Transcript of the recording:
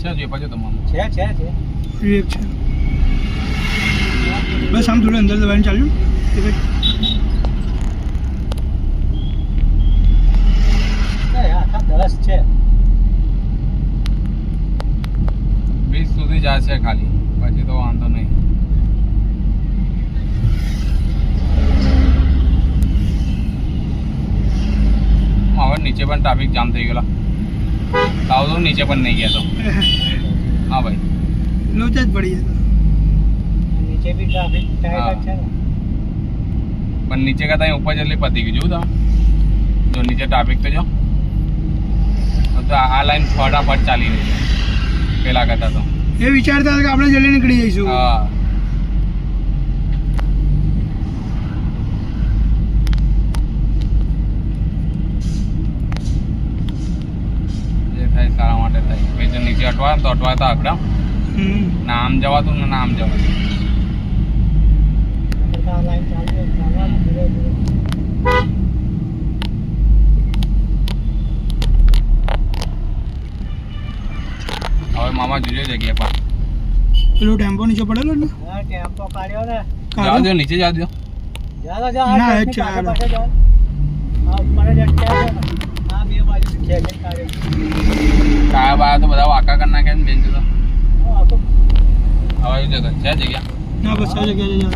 છે જે પાછો તમારું છે એક છે બસ આમ થોડું અંદર દબાઈને ચાલ્યું કે ભાઈ આખા 10 છે 20 સુધી જશે ખાલી પછી તો વાંધો નહીં હવે નીચે પણ ટ્રાફિક જામ થઈ ગયેલા તાવ તો નીચે પણ નહીં ગયા તો હા ભાઈ લોચા જ પડી જતો નીચે બી ટ્રાફિક ટાઈટ છે ને પણ નીચે કરતા અહીં ઉપર જલ્દી પતી ગયું જોયું તમે જો નીચે ટ્રાફિક તો જો તો આ લાઈન ફટાફટ ચાલી રહી છે પેલા કરતા તો એ વિચારતા હતા કે આપણે જલ્દી નીકળી જઈશું હા જે થાય સારા માટે થાય પછી જો નીચે અટવા તો અટવાતા આગળ ના આમ જવાતું ને ના આમ જવાતું લાઈન ચાલુ ધીરે ધીરે હવે મામા જોજો જગ્યા પર પેલો ટેમ્પો નીચે પડેલો ને હા ટેમ્પો કાઢ્યો ને જવા દો નીચે જવા દો ના, એ ચાલો. હા બે બાજુ ખેંચીને કાઢ્યો કાયા બાયા તો બધા વાંકા કરી નાખ્યા ને બેન તો હા, આખું હવે જગ્યા છે જગ્યા ના બસ આ જગ્યાએ જઈએ